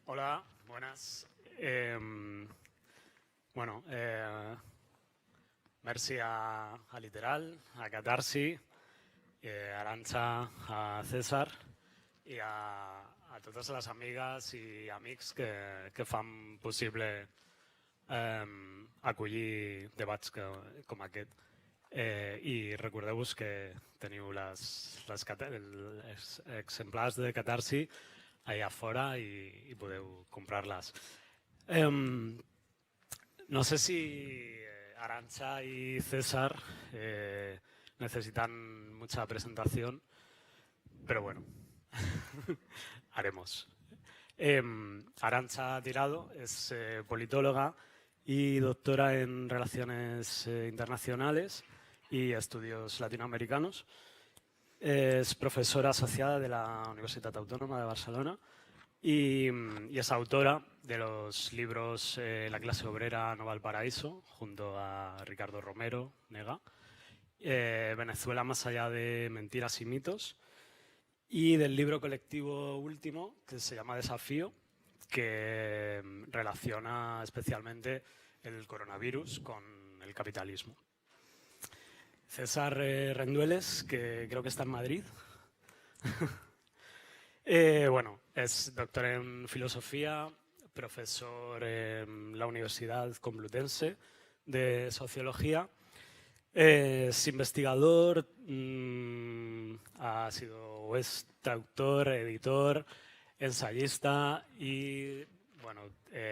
Hola, buenas. Bueno, merci a Literal, a Catarsi, a Arantxa, a César i a totes les amigues i amics que fan possible acollir debats com aquest. I recordeu-vos que teniu els exemplars de Catarsi allà fora i podeu comprar-les. No sé si Arantxa y César necesitan mucha presentación, pero bueno, haremos. Arantxa Tirado es politóloga y doctora en Relaciones Internacionales y Estudios Latinoamericanos. Es profesora asociada de la Universitat Autònoma de Barcelona y es autora de los libros La clase obrera no va al paraíso, junto a Ricardo Romero, Nega, Venezuela más allá de mentiras y mitos, y del libro colectivo último, que se llama Desafío, que relaciona especialmente el coronavirus con el capitalismo. César Rendueles, que creo que está en Madrid. Bueno, es doctor en filosofía, profesor en la Universidad Complutense de Sociología. Es investigador, ha sido traductor, editor, ensayista y bueno,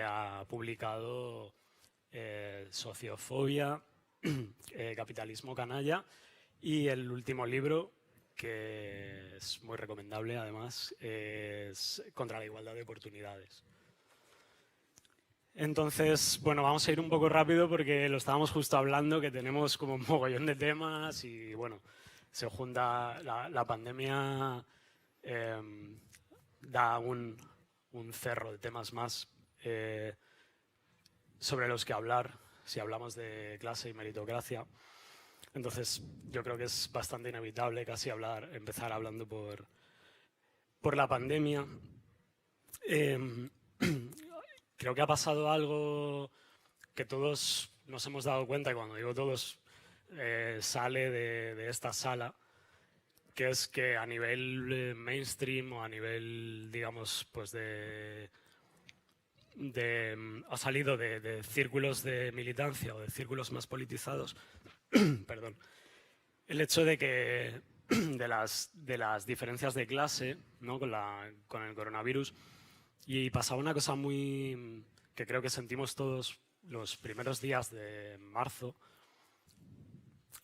ha publicado Sociofobia, Capitalismo canalla y el último libro, que es muy recomendable además, es Contra la igualdad de oportunidades. Entonces, bueno, vamos a ir un poco rápido porque lo estábamos justo hablando, que tenemos como un mogollón de temas y bueno, se junta la pandemia, da un cerro de temas más sobre los que hablar si hablamos de clase y meritocracia. Entonces, yo creo que es bastante inevitable casi empezar hablando por la pandemia. Creo que ha pasado algo que todos nos hemos dado cuenta, y cuando digo todos, sale de esta sala, que es que a nivel mainstream o a nivel, digamos, pues ha salido de círculos de militancia o de círculos más politizados, perdón, el hecho de que de las diferencias de clase, ¿no? con el coronavirus, y pasaba una cosa que creo que sentimos todos los primeros días de marzo,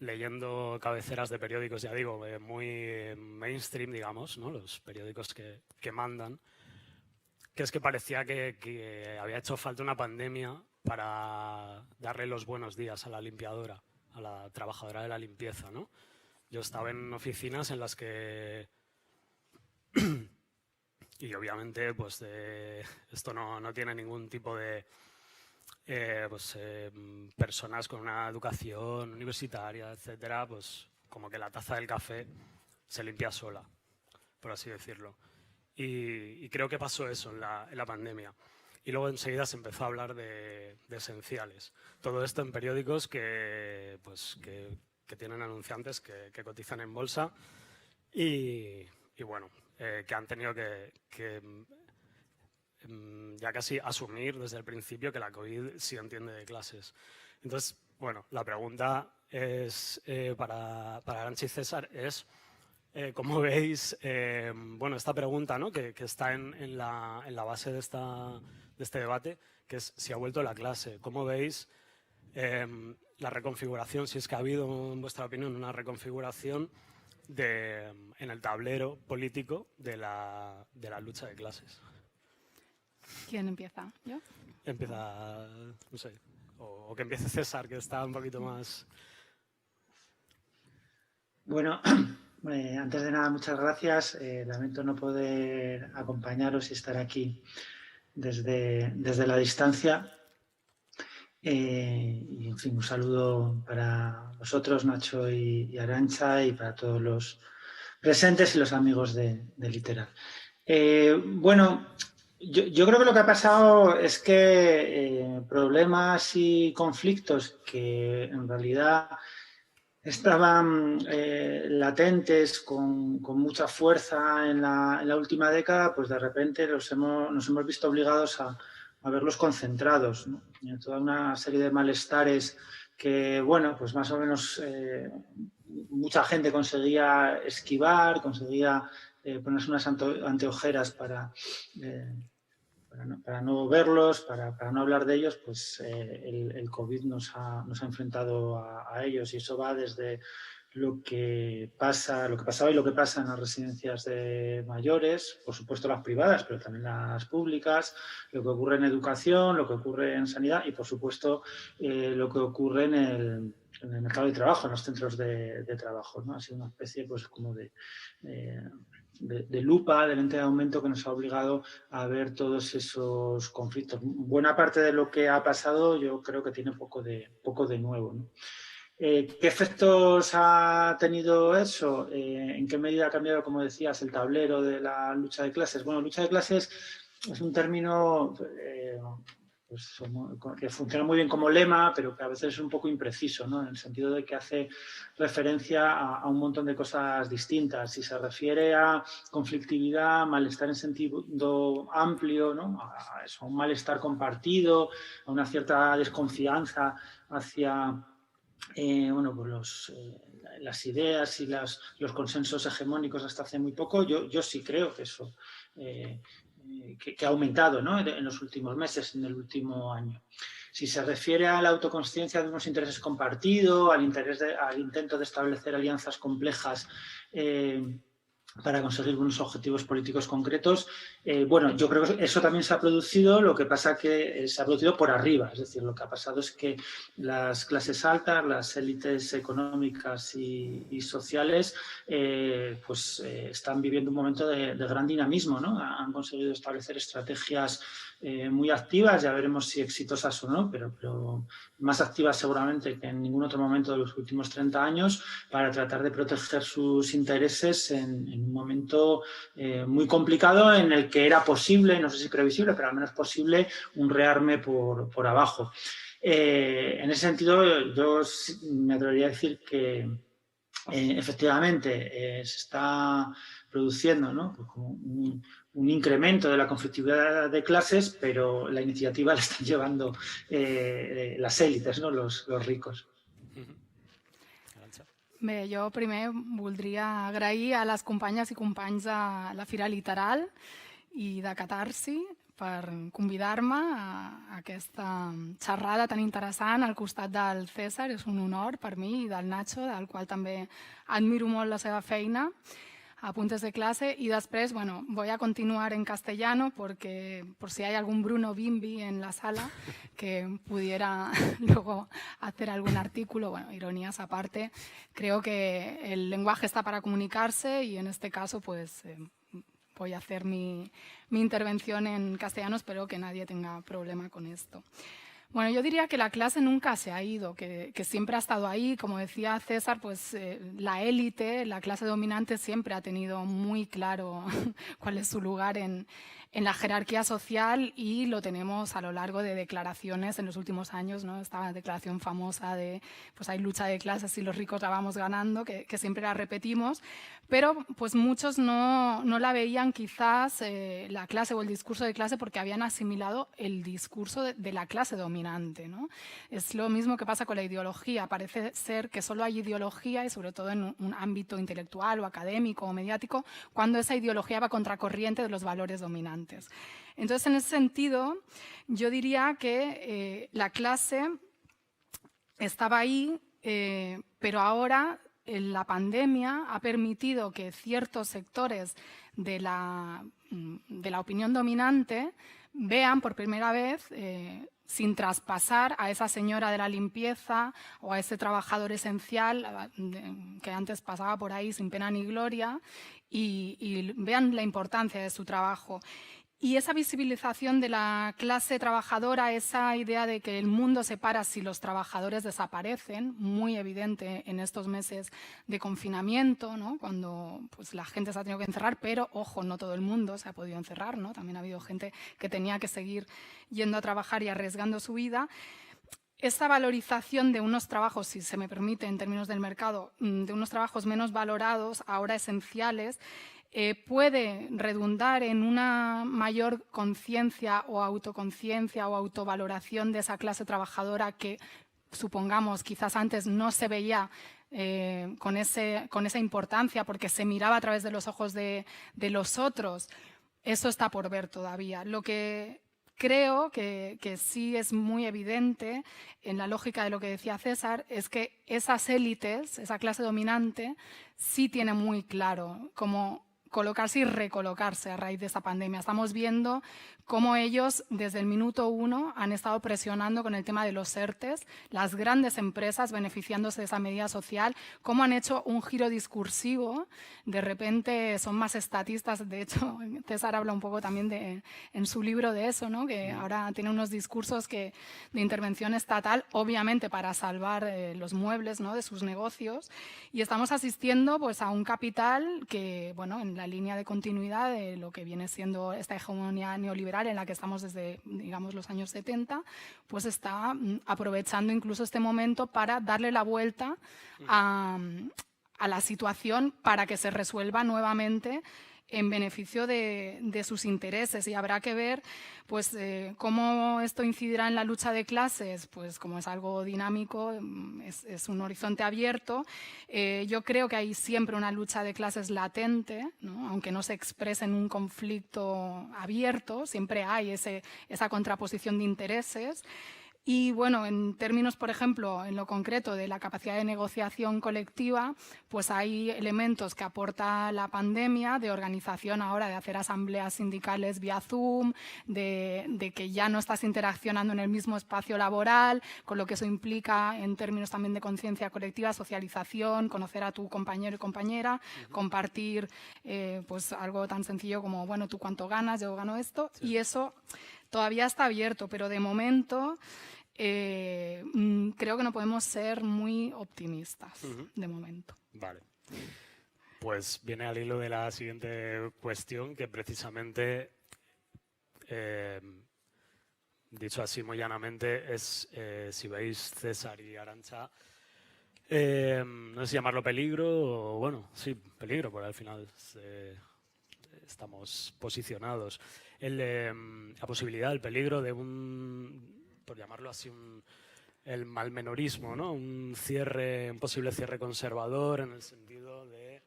leyendo cabeceras de periódicos, ya digo, muy mainstream, digamos, ¿no? Los periódicos que mandan, que es que parecía que había hecho falta una pandemia para darle los buenos días a la limpiadora, a la trabajadora de la limpieza, ¿no? Yo estaba en oficinas en las que... y obviamente pues esto no tiene ningún tipo de personas con una educación universitaria, etcétera, pues como que la taza del café se limpia sola, por así decirlo. Y creo que pasó eso en la pandemia. Y luego enseguida se empezó a hablar de esenciales. Todo esto en periódicos que tienen anunciantes que cotizan en bolsa y bueno, que han tenido que ya casi asumir desde el principio que la COVID sí entiende de clases. Entonces, bueno, la pregunta es para Arantxa y César es ¿cómo veis esta pregunta, ¿no? que está en la base de este debate, que es si ha vuelto la clase? ¿Cómo veis la reconfiguración, si es que ha habido, en vuestra opinión, una reconfiguración en el tablero político de la lucha de clases? ¿Quién empieza? ¿Yo? Empieza, no sé, o que empiece César, que está un poquito más... Bueno, antes de nada, muchas gracias. Lamento no poder acompañaros y estar aquí desde la distancia. Y, en fin, un saludo para vosotros, Nacho y Arantxa, y para todos los presentes y los amigos de Literal. Bueno, Yo creo que lo que ha pasado es que problemas y conflictos que en realidad estaban latentes con mucha fuerza en la última década, pues de repente nos hemos visto obligados a verlos concentrados, ¿no? Y toda una serie de malestares que, bueno, pues más o menos mucha gente conseguía esquivar, conseguía ponerse unas anteojeras para no verlos, para no hablar de ellos, pues el COVID nos ha enfrentado a ellos, y eso va desde lo que pasaba y lo que pasa en las residencias de mayores, por supuesto las privadas, pero también las públicas, lo que ocurre en educación, lo que ocurre en sanidad y, por supuesto, lo que ocurre en el mercado de trabajo, en los centros de trabajo, ¿no? Ha sido una especie, pues, como de lupa, de lente de aumento, que nos ha obligado a ver todos esos conflictos. Buena parte de lo que ha pasado yo creo que tiene poco de nuevo, ¿no? ¿Qué efectos ha tenido eso? ¿En qué medida ha cambiado, como decías, el tablero de la lucha de clases? Bueno, lucha de clases es un término pues, que funciona muy bien como lema, pero que a veces es un poco impreciso, ¿no? En el sentido de que hace referencia a un montón de cosas distintas. Si se refiere a conflictividad, malestar en sentido amplio, ¿no? A eso, a un malestar compartido, a una cierta desconfianza hacia bueno, pues las ideas y los consensos hegemónicos hasta hace muy poco. Yo sí creo que eso que ha aumentado, ¿no? En los últimos meses, en el último año. Si se refiere a la autoconsciencia de unos intereses compartidos, al intento de establecer alianzas complejas para conseguir unos objetivos políticos concretos, bueno, yo creo que eso también se ha producido, lo que pasa que se ha producido por arriba, es decir, lo que ha pasado es que las clases altas, las élites económicas y sociales, pues están viviendo un momento de gran dinamismo, ¿no? Han conseguido establecer estrategias muy activas, ya veremos si exitosas o no, pero más activas seguramente que en ningún otro momento de los últimos 30 años, para tratar de proteger sus intereses en un momento muy complicado, en el que era posible, no sé si previsible, pero al menos posible, un rearme por abajo. En ese sentido, yo me atrevería a decir que efectivamente se está produciendo, ¿no? Pues como un incremento de la conflictividad de clases, pero la iniciativa la están llevando las élites, ¿no? Los ricos. Bé, jo primer voldria agrair a les companyes i companys de la Fira Literal i de Catarsi per convidar-me a aquesta xerrada tan interessant al costat del César. És un honor per mi, i del Nacho, del qual també admiro molt la seva feina, apuntes de clase. Y después, bueno, voy a continuar en castellano porque por si hay algún Bruno Bimbi en la sala que pudiera luego hacer algún artículo, bueno, ironías aparte, creo que el lenguaje está para comunicarse y en este caso pues voy a hacer mi intervención en castellano, espero que nadie tenga problema con esto. Bueno, yo diría que la clase nunca se ha ido, que siempre ha estado ahí. Como decía César, pues la élite, la clase dominante siempre ha tenido muy claro cuál es su lugar en la jerarquía social, y lo tenemos a lo largo de declaraciones en los últimos años, ¿no? Esta declaración famosa de pues hay lucha de clases y los ricos la vamos ganando, que siempre la repetimos, pero pues muchos no la veían quizás la clase o el discurso de clase porque habían asimilado el discurso de la clase dominante, ¿no? Es lo mismo que pasa con la ideología. Parece ser que solo hay ideología, y sobre todo en un ámbito intelectual o académico o mediático, cuando esa ideología va contracorriente de los valores dominantes. Entonces, en ese sentido, yo diría que la clase estaba ahí, pero ahora la pandemia ha permitido que ciertos sectores de la opinión dominante vean por primera vez, sin traspasar a esa señora de la limpieza o a ese trabajador esencial que antes pasaba por ahí sin pena ni gloria, y vean la importancia de su trabajo. Y esa visibilización de la clase trabajadora, esa idea de que el mundo se para si los trabajadores desaparecen, muy evidente en estos meses de confinamiento, ¿no? Cuando pues, la gente se ha tenido que encerrar, pero, ojo, no todo el mundo se ha podido encerrar, ¿no? También ha habido gente que tenía que seguir yendo a trabajar y arriesgando su vida. Esta valorización de unos trabajos, si se me permite en términos del mercado, de unos trabajos menos valorados, ahora esenciales, puede redundar en una mayor conciencia o autoconciencia o autovaloración de esa clase trabajadora que, supongamos, quizás antes no se veía con esa importancia porque se miraba a través de los ojos de los otros. Eso está por ver todavía. Lo que creo que sí es muy evidente en la lógica de lo que decía César es que esas élites, esa clase dominante, sí tiene muy claro cómo colocarse y recolocarse a raíz de esta pandemia. Estamos viendo cómo ellos desde el minuto 1 han estado presionando con el tema de los ERTEs, las grandes empresas beneficiándose de esa medida social, cómo han hecho un giro discursivo, de repente son más estatistas, de hecho César habla un poco también en su libro de eso, ¿no? Que ahora tiene unos discursos de intervención estatal, obviamente para salvar los muebles, ¿no? De sus negocios, y estamos asistiendo pues, a un capital que, bueno, en la línea de continuidad de lo que viene siendo esta hegemonía neoliberal en la que estamos desde, digamos, los años 70, pues está aprovechando incluso este momento para darle la vuelta a la situación para que se resuelva nuevamente en beneficio de sus intereses. Y habrá que ver pues, cómo esto incidirá en la lucha de clases, pues como es algo dinámico, es un horizonte abierto. Yo creo que hay siempre una lucha de clases latente, ¿no? Aunque no se exprese en un conflicto abierto, siempre hay esa contraposición de intereses. Y bueno, en términos, por ejemplo, en lo concreto de la capacidad de negociación colectiva, pues hay elementos que aporta la pandemia de organización ahora, de hacer asambleas sindicales vía Zoom, de que ya no estás interaccionando en el mismo espacio laboral, con lo que eso implica en términos también de conciencia colectiva, socialización, conocer a tu compañero y compañera, compartir pues algo tan sencillo como, bueno, tú cuánto ganas, yo gano esto, y eso todavía está abierto, pero de momento creo que no podemos ser muy optimistas de momento. Vale. Pues viene al hilo de la siguiente cuestión, que precisamente, dicho así muy llanamente, es si veis César y Arantxa, no sé si llamarlo peligro o, bueno, sí, peligro, porque al final estamos posicionados. La posibilidad, el peligro de por llamarlo así, el malmenorismo, ¿no? Un posible cierre conservador en el sentido de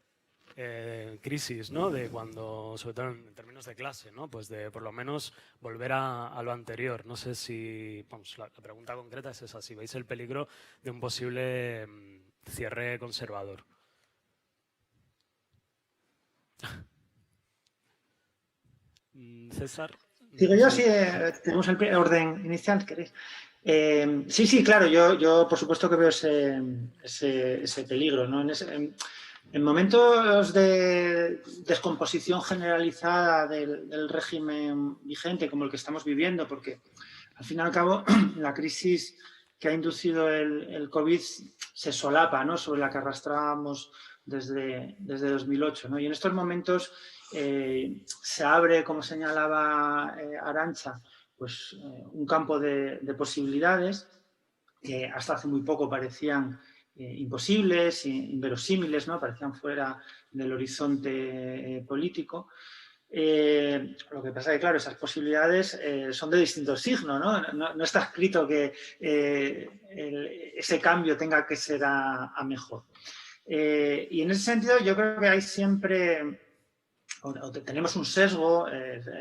crisis, ¿no? De cuando, sobre todo en términos de clase, ¿no? Pues de por lo menos volver a lo anterior. No sé si, vamos, la pregunta concreta es esa, si veis el peligro de un posible cierre conservador. César. Digo yo, sí, tenemos el orden inicial, ¿queréis? Sí, claro, yo por supuesto que veo ese peligro, ¿no? En momentos de descomposición generalizada del régimen vigente, como el que estamos viviendo, porque al fin y al cabo la crisis que ha inducido el COVID se solapa, ¿no? Sobre la que arrastrábamos desde 2008, ¿no? Y en estos momentos se abre, como señalaba Arantxa, pues un campo de posibilidades que hasta hace muy poco parecían imposibles, inverosímiles, ¿no? Parecían fuera del horizonte político. Lo que pasa es que, claro, esas posibilidades son de distintos signos, ¿no? No está escrito que ese cambio tenga que ser a mejor. Y en ese sentido yo creo que hay siempre, tenemos un sesgo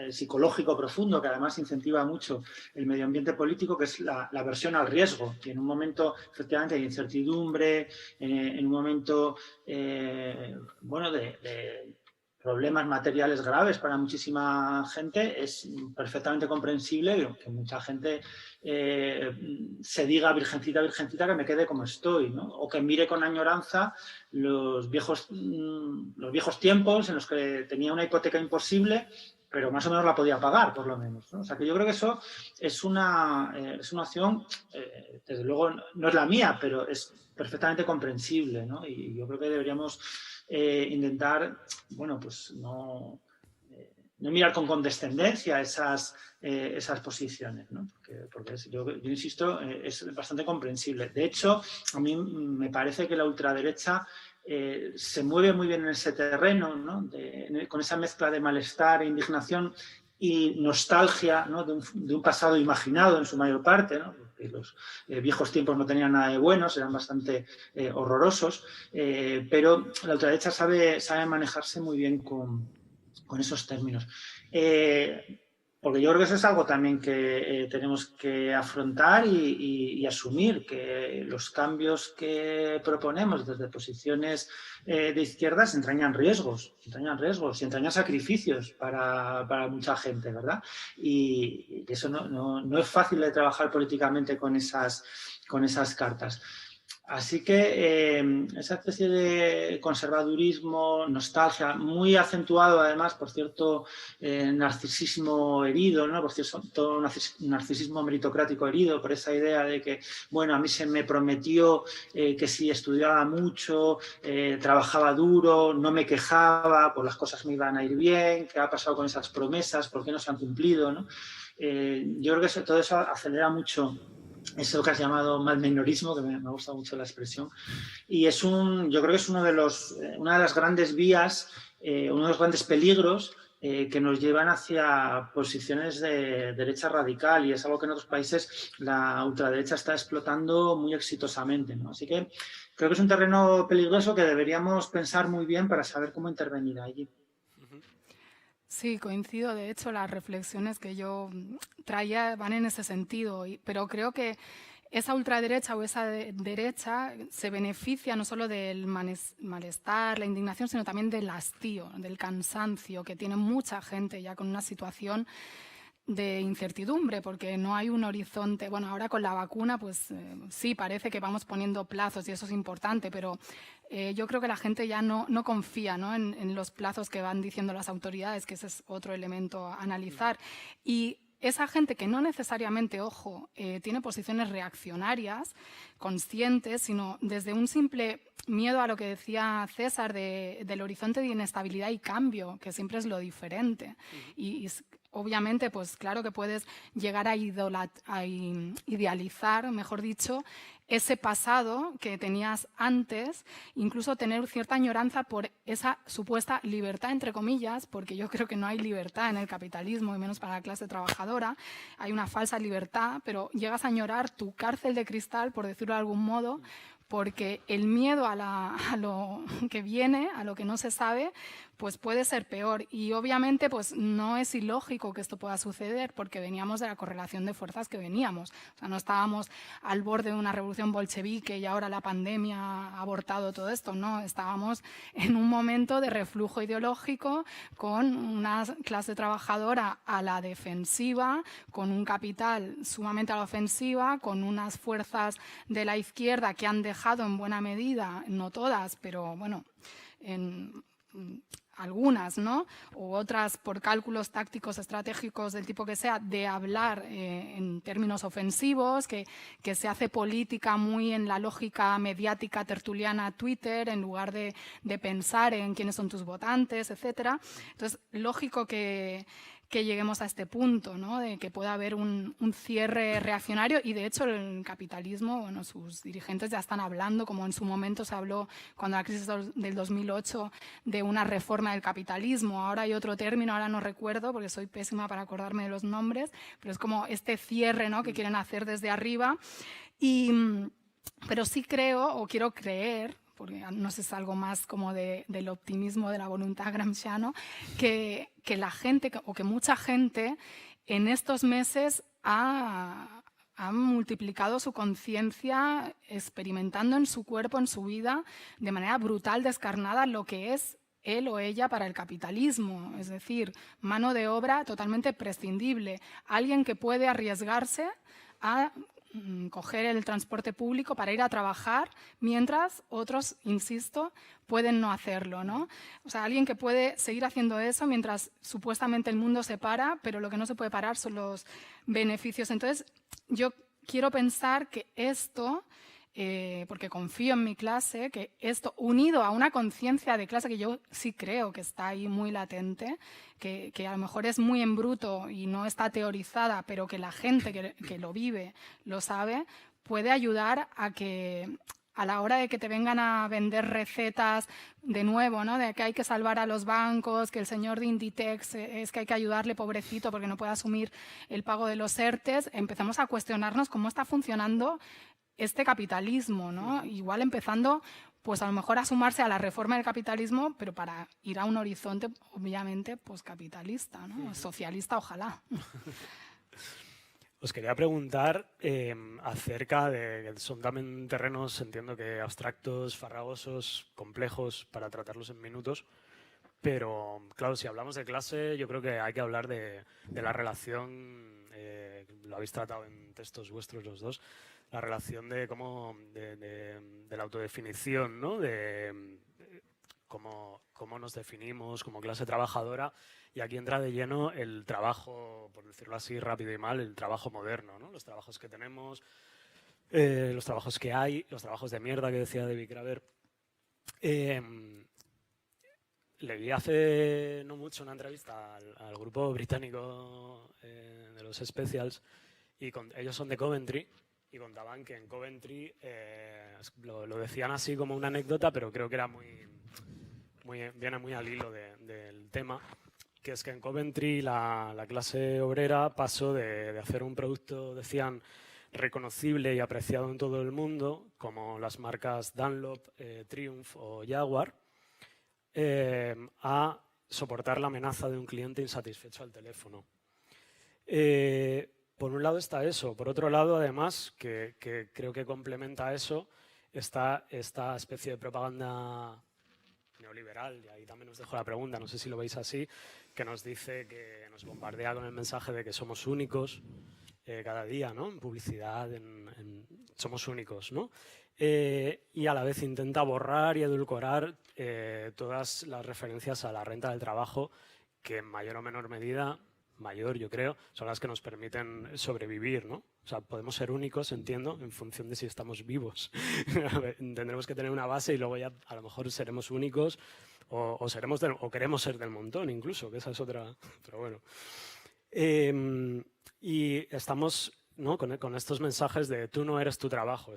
psicológico profundo que además incentiva mucho el medio ambiente político, que es la aversión al riesgo. Y en un momento, efectivamente, de incertidumbre, en un momento, bueno, de problemas materiales graves para muchísima gente, es perfectamente comprensible que mucha gente se diga virgencita, virgencita, que me quede como estoy, ¿no? O que mire con añoranza los viejos tiempos en los que tenía una hipoteca imposible pero más o menos la podía pagar, por lo menos, ¿no? O sea, que yo creo que eso es una opción, desde luego no es la mía, pero es perfectamente comprensible, ¿no? Y yo creo que deberíamos intentar, bueno, pues no mirar con condescendencia esas posiciones, ¿no? Porque yo insisto, es bastante comprensible. De hecho, a mí me parece que la ultraderecha se mueve muy bien en ese terreno, ¿no? Con esa mezcla de malestar e indignación y nostalgia, ¿no? de un pasado imaginado en su mayor parte, ¿no? Porque los viejos tiempos no tenían nada de buenos, eran bastante horrorosos, pero la ultraderecha sabe manejarse muy bien con esos términos. Porque yo creo que eso es algo también que tenemos que afrontar y asumir, que los cambios que proponemos desde posiciones de izquierdas entrañan riesgos y entrañan sacrificios para mucha gente, ¿verdad? Y eso no es fácil de trabajar políticamente con esas cartas. Así que esa especie de conservadurismo, nostalgia, muy acentuado además por cierto narcisismo herido, ¿no? Por cierto narcisismo meritocrático herido, por esa idea de que, bueno, a mí se me prometió que si estudiaba mucho, trabajaba duro, no me quejaba, pues las cosas me iban a ir bien, ¿qué ha pasado con esas promesas? ¿Por qué no se han cumplido? ¿No? Yo creo que todo eso acelera mucho eso que has llamado malmenorismo, que me ha gustado mucho la expresión, y yo creo que es una de las grandes vías, uno de los grandes peligros que nos llevan hacia posiciones de derecha radical, y es algo que en otros países la ultraderecha está explotando muy exitosamente, ¿no? Así que creo que es un terreno peligroso que deberíamos pensar muy bien para saber cómo intervenir allí. Sí, coincido. De hecho, las reflexiones que yo traía van en ese sentido, pero creo que esa ultraderecha o esa derecha se beneficia no solo del malestar, la indignación, sino también del hastío, del cansancio que tiene mucha gente ya con una situación de incertidumbre, porque no hay un horizonte. Bueno, ahora con la vacuna, pues sí, parece que vamos poniendo plazos y eso es importante, pero yo creo que la gente ya no confía, ¿no? En los plazos que van diciendo las autoridades, que ese es otro elemento a analizar. Y esa gente que no necesariamente, ojo, tiene posiciones reaccionarias, conscientes, sino desde un simple miedo a lo que decía César del horizonte de inestabilidad y cambio, que siempre es lo diferente. Y obviamente, pues claro que puedes llegar a idealizar, mejor dicho, ese pasado que tenías antes, incluso tener cierta añoranza por esa supuesta libertad, entre comillas, porque yo creo que no hay libertad en el capitalismo, y menos para la clase trabajadora. Hay una falsa libertad, pero llegas a añorar tu cárcel de cristal, por decirlo de algún modo, porque el miedo a lo que viene, a lo que no se sabe, pues puede ser peor. Y obviamente pues no es ilógico que esto pueda suceder, porque veníamos de la correlación de fuerzas que veníamos. O sea, no estábamos al borde de una revolución bolchevique y ahora la pandemia ha abortado todo esto. No, estábamos en un momento de reflujo ideológico, con una clase trabajadora a la defensiva, con un capital sumamente a la ofensiva, con unas fuerzas de la izquierda que han dejado en buena medida, no todas, pero bueno, en algunas, ¿no? U otras por cálculos tácticos, estratégicos del tipo que sea, de hablar en términos ofensivos, que se hace política muy en la lógica mediática tertuliana Twitter, en lugar de pensar en quiénes son tus votantes, etcétera. Entonces, lógico que lleguemos a este punto, ¿no? De que pueda haber un cierre reaccionario, y de hecho el capitalismo, bueno, sus dirigentes ya están hablando, como en su momento se habló cuando la crisis del 2008, de una reforma del capitalismo. Ahora hay otro término, ahora no recuerdo porque soy pésima para acordarme de los nombres, pero es como este cierre, ¿no? Que quieren hacer desde arriba. Pero sí creo, o quiero creer, porque no sé, es algo más como del optimismo, de la voluntad gramsciano, que la gente, o que mucha gente en estos meses ha multiplicado su conciencia, experimentando en su cuerpo, en su vida, de manera brutal, descarnada, lo que es él o ella para el capitalismo. Es decir, mano de obra totalmente prescindible. Alguien que puede arriesgarse a coger el transporte público para ir a trabajar, mientras otros, insisto, pueden no hacerlo, ¿no? O sea, alguien que puede seguir haciendo eso mientras supuestamente el mundo se para, pero lo que no se puede parar son los beneficios. Entonces, yo quiero pensar que esto, porque confío en mi clase, que esto unido a una conciencia de clase que yo sí creo que está ahí muy latente, que a lo mejor es muy en bruto y no está teorizada, pero que la gente que lo vive lo sabe, puede ayudar a que a la hora de que te vengan a vender recetas de nuevo, ¿no? De que hay que salvar a los bancos, que el señor de Inditex es que hay que ayudarle, pobrecito, porque no puede asumir el pago de los ERTEs, empezamos a cuestionarnos cómo está funcionando este capitalismo, ¿no? Igual empezando, pues a lo mejor a sumarse a la reforma del capitalismo, pero para ir a un horizonte, obviamente, pues capitalista, ¿no? Socialista, ojalá. Os quería preguntar acerca de, son también terrenos, entiendo que abstractos, farragosos, complejos, para tratarlos en minutos, pero claro, si hablamos de clase, yo creo que hay que hablar de la relación, lo habéis tratado en textos vuestros los dos, la relación de cómo, de la autodefinición, ¿no? De cómo nos definimos como clase trabajadora. Y aquí entra de lleno el trabajo, por decirlo así rápido y mal, el trabajo moderno, ¿no? Los trabajos que tenemos, los trabajos que hay, los trabajos de mierda que decía David Graeber. Leí hace no mucho una entrevista al grupo británico de los Specials y ellos son de Coventry y contaban que en Coventry, lo decían así como una anécdota, pero creo que era viene muy al hilo del tema, que es que en Coventry la clase obrera pasó de hacer un producto, decían, reconocible y apreciado en todo el mundo, como las marcas Dunlop, Triumph o Jaguar, a soportar la amenaza de un cliente insatisfecho al teléfono. Por un lado está eso, por otro lado, además, que creo que complementa eso, está esta especie de propaganda neoliberal, y ahí también os dejo la pregunta, no sé si lo veis así, que nos dice, que nos bombardea con el mensaje de que somos únicos cada día, ¿no? En publicidad, somos únicos, ¿no? Y a la vez intenta borrar y edulcorar todas las referencias a la renta del trabajo, que en mayor o menor medida, mayor yo creo, son las que nos permiten sobrevivir, ¿no? O sea, podemos ser únicos, entiendo, en función de si estamos vivos. Tendremos que tener una base y luego ya a lo mejor seremos únicos o queremos ser del montón incluso, que esa es otra, pero bueno. Y estamos, ¿no? con estos mensajes de tú no eres tu trabajo,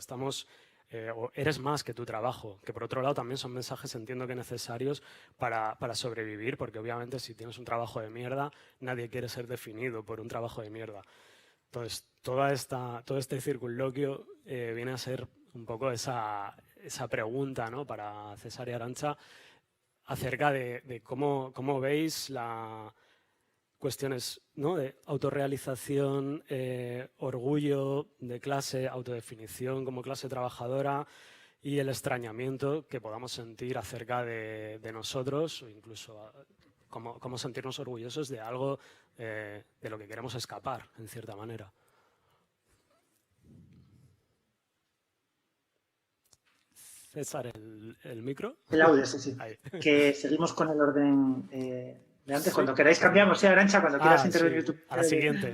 o eres más que tu trabajo, que por otro lado también son mensajes, entiendo que necesarios para sobrevivir, porque obviamente si tienes un trabajo de mierda, nadie quiere ser definido por un trabajo de mierda. Entonces, todo este circunloquio viene a ser un poco esa pregunta, ¿no? Para César y Arantxa, acerca de cómo veis cuestiones, ¿no? De autorrealización, orgullo de clase, autodefinición como clase trabajadora y el extrañamiento que podamos sentir acerca de nosotros o incluso cómo sentirnos orgullosos de algo de lo que queremos escapar, en cierta manera. César, el micro. El audio, sí. Ahí. Que seguimos con el orden de antes. Sí. Cuando queráis cambiamos, sí, Arantxa, cuando quieras intervenir sí. tú. A la siguiente.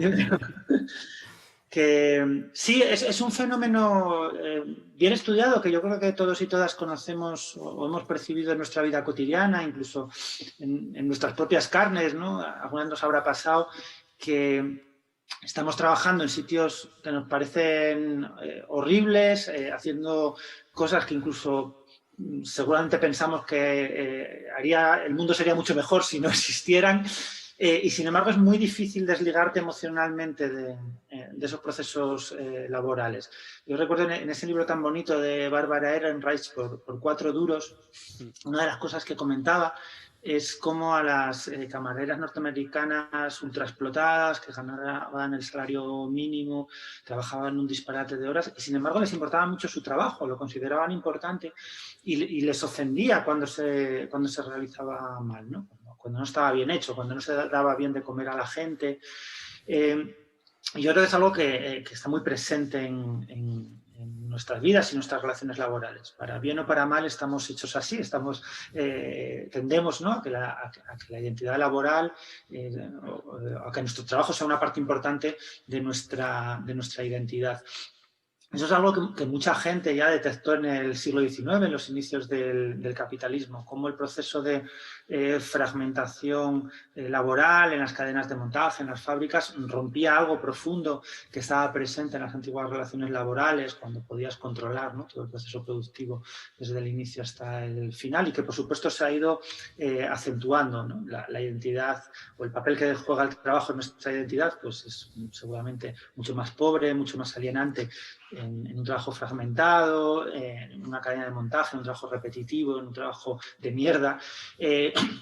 Que sí, es un fenómeno bien estudiado que yo creo que todos y todas conocemos o hemos percibido en nuestra vida cotidiana, incluso en nuestras propias carnes, ¿no? Alguna vez nos habrá pasado que estamos trabajando en sitios que nos parecen horribles, haciendo cosas que incluso seguramente pensamos que el mundo sería mucho mejor si no existieran. Y sin embargo es muy difícil desligarte emocionalmente de esos procesos laborales. Yo recuerdo en ese libro tan bonito de Barbara Ehrenreich, por 4 duros, una de las cosas que comentaba es cómo a las camareras norteamericanas ultraexplotadas, que ganaban el salario mínimo, trabajaban un disparate de horas, y sin embargo les importaba mucho su trabajo, lo consideraban importante y les ofendía cuando se realizaba mal, ¿no? Cuando no estaba bien hecho, cuando no se daba bien de comer a la gente. yo creo que es algo que está muy presente en nuestras vidas y nuestras relaciones laborales. Para bien o para mal estamos hechos así, tendemos, ¿no?, a que la identidad laboral, a que nuestro trabajo sea una parte importante de nuestra identidad. Eso es algo que mucha gente ya detectó en el siglo XIX, en los inicios del capitalismo, cómo el proceso de fragmentación laboral en las cadenas de montaje, en las fábricas, rompía algo profundo que estaba presente en las antiguas relaciones laborales, cuando podías controlar, ¿no?, todo el proceso productivo desde el inicio hasta el final, y que por supuesto se ha ido acentuando, ¿no? La identidad o el papel que juega el trabajo en nuestra identidad, pues es seguramente mucho más pobre, mucho más alienante en un trabajo fragmentado, en una cadena de montaje, en un trabajo repetitivo, en un trabajo de mierda.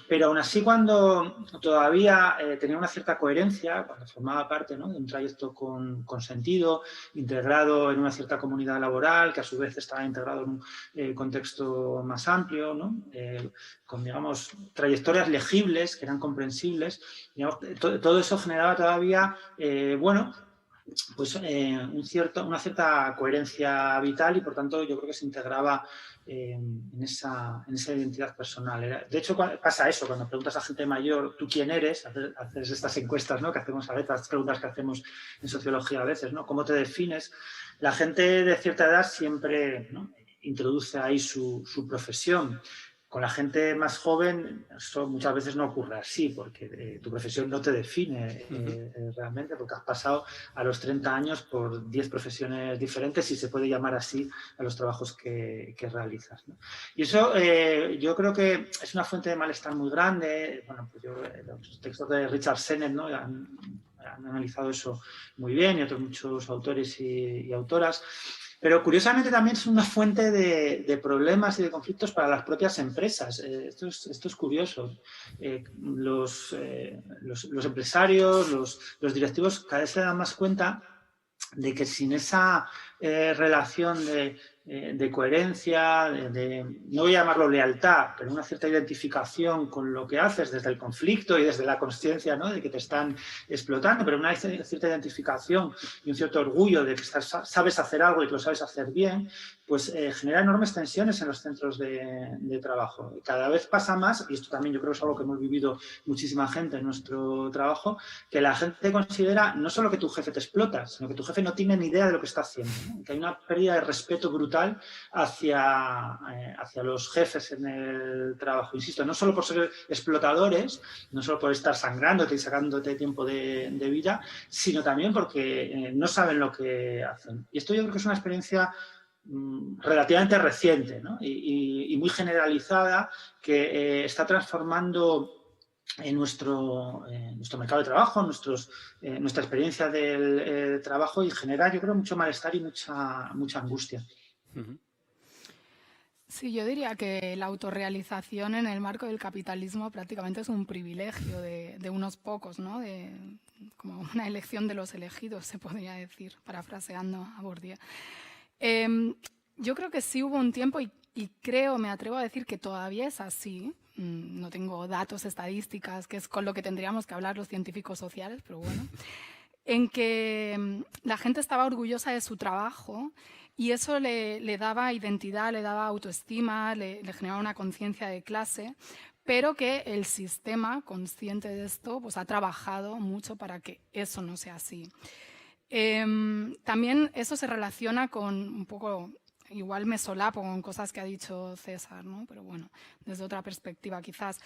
Pero aún así, cuando todavía tenía una cierta coherencia, cuando formaba parte, ¿no?, de un trayecto con sentido, integrado en una cierta comunidad laboral, que a su vez estaba integrado en un contexto más amplio, ¿no?, con, digamos, trayectorias legibles, que eran comprensibles, digamos, todo eso generaba todavía, bueno, pues una cierta coherencia vital, y por tanto yo creo que se integraba en esa identidad personal. De hecho, pasa eso, cuando preguntas a gente mayor, ¿tú quién eres? Haces estas encuestas, ¿no?, que hacemos a veces, estas preguntas que hacemos en sociología a veces, ¿no?, ¿cómo te defines? La gente de cierta edad siempre, ¿no?, introduce ahí su profesión. Con la gente más joven, eso muchas veces no ocurre así, porque tu profesión no te define realmente, porque has pasado a los 30 años por 10 profesiones diferentes, si se puede llamar así a los trabajos que realizas, ¿no? Y eso yo creo que es una fuente de malestar muy grande. Bueno, pues los textos de Richard Sennett, ¿no?, han analizado eso muy bien, y otros muchos autores y autoras. Pero curiosamente también es una fuente de problemas y de conflictos para las propias empresas. Esto es curioso. Los empresarios, los directivos cada vez se dan más cuenta de que sin esa relación de coherencia, no voy a llamarlo lealtad, pero una cierta identificación con lo que haces desde el conflicto y desde la consciencia, ¿no?, de que te están explotando, pero una cierta identificación y un cierto orgullo de que sabes hacer algo y que lo sabes hacer bien, pues genera enormes tensiones en los centros de trabajo. Cada vez pasa más, y esto también yo creo que es algo que hemos vivido muchísima gente en nuestro trabajo, que la gente considera no solo que tu jefe te explota, sino que tu jefe no tiene ni idea de lo que está haciendo, ¿no? Que hay una pérdida de respeto brutal hacia los jefes en el trabajo. Insisto, no solo por ser explotadores, no solo por estar sangrándote y sacándote tiempo de vida, sino también porque no saben lo que hacen. Y esto yo creo que es una experiencia relativamente reciente, ¿no?, y muy generalizada, que está transformando en nuestro mercado de trabajo, nuestra experiencia del trabajo, y genera, yo creo, mucho malestar y mucha angustia. Sí, yo diría que la autorrealización en el marco del capitalismo prácticamente es un privilegio de unos pocos, ¿no?, como una elección de los elegidos, se podría decir, parafraseando a Bourdieu. Yo creo que sí hubo un tiempo, y me atrevo a decir que todavía es así. No tengo datos, estadísticas, que es con lo que tendríamos que hablar los científicos sociales, pero bueno, en que la gente estaba orgullosa de su trabajo, y eso le daba identidad, le daba autoestima, le generaba una conciencia de clase, pero que el sistema, consciente de esto, pues ha trabajado mucho para que eso no sea así. También eso se relaciona con un poco, igual me solapo con cosas que ha dicho César, ¿no?, pero bueno, desde otra perspectiva quizás,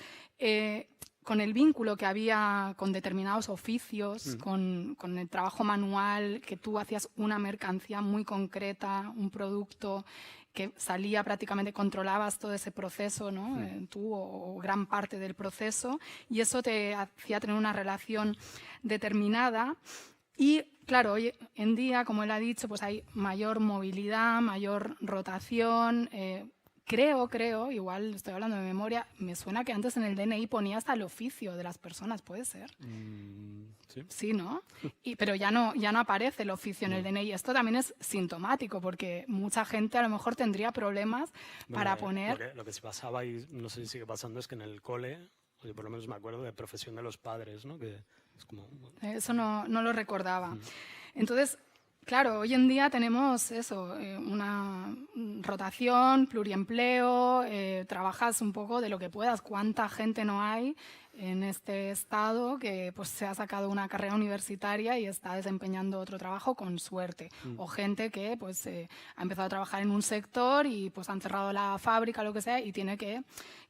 con el vínculo que había con determinados oficios, con el trabajo manual, que tú hacías una mercancía muy concreta, un producto que salía prácticamente, controlabas todo ese proceso, ¿no?, tú o gran parte del proceso, y eso te hacía tener una relación determinada. Y claro, hoy en día, como él ha dicho, pues hay mayor movilidad, mayor rotación. Creo, igual estoy hablando de memoria, me suena que antes en el DNI ponía hasta el oficio de las personas, ¿puede ser? Sí. Sí, ¿no? Pero ya no aparece el oficio en el DNI. Esto también es sintomático, porque mucha gente a lo mejor tendría problemas para poner... Lo que se pasaba, y no sé si sigue pasando, es que en el cole, yo por lo menos me acuerdo de profesión de los padres, ¿no?, que Es como... Eso no lo recordaba. Entonces, claro, hoy en día tenemos eso, una rotación, pluriempleo, trabajas un poco de lo que puedas. ¿Cuánta gente no hay en este estado que pues, se ha sacado una carrera universitaria y está desempeñando otro trabajo con suerte? O gente que pues, ha empezado a trabajar en un sector y pues, han cerrado la fábrica, lo que sea, y tiene que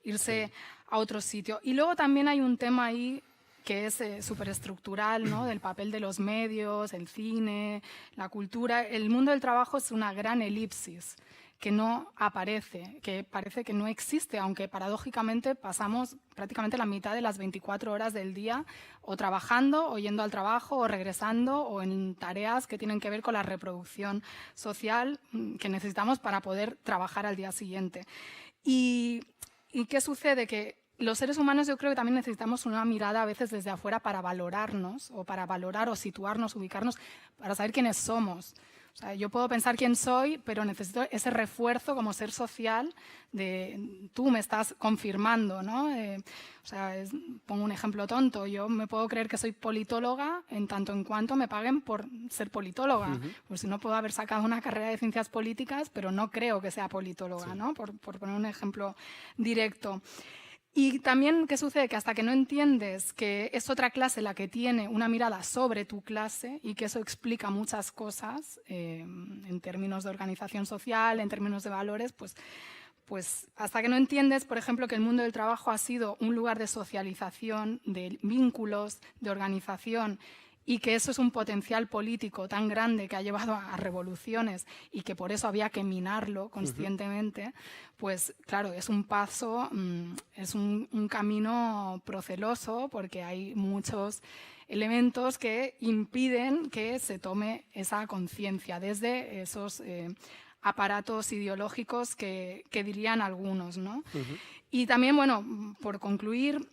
irse a otro sitio. Y luego también hay un tema ahí que es superestructural, ¿no? Del papel de los medios, el cine, la cultura. El mundo del trabajo es una gran elipsis que no aparece, que parece que no existe, aunque paradójicamente pasamos prácticamente la mitad de las 24 horas del día o trabajando, o yendo al trabajo, o regresando, o en tareas que tienen que ver con la reproducción social que necesitamos para poder trabajar al día siguiente. ¿Y qué sucede? Que los seres humanos yo creo que también necesitamos una mirada a veces desde afuera para valorarnos o para valorar o situarnos, ubicarnos, para saber quiénes somos. O sea, yo puedo pensar quién soy, pero necesito ese refuerzo como ser social de tú me estás confirmando, ¿no? O sea, pongo un ejemplo tonto. Yo me puedo creer que soy politóloga en tanto en cuanto me paguen por ser politóloga. Pues si no puedo haber sacado una carrera de ciencias políticas, pero no creo que sea politóloga, ¿no? Por poner un ejemplo directo. Y también, ¿qué sucede? Que hasta que no entiendes que es otra clase la que tiene una mirada sobre tu clase y que eso explica muchas cosas en términos de organización social, en términos de valores, pues hasta que no entiendes, por ejemplo, que el mundo del trabajo ha sido un lugar de socialización, de vínculos, de organización, y que eso es un potencial político tan grande que ha llevado a revoluciones y que por eso había que minarlo conscientemente, pues claro, es un paso, es un camino proceloso porque hay muchos elementos que impiden que se tome esa conciencia desde esos aparatos ideológicos que dirían algunos, ¿no? Y también, bueno, por concluir,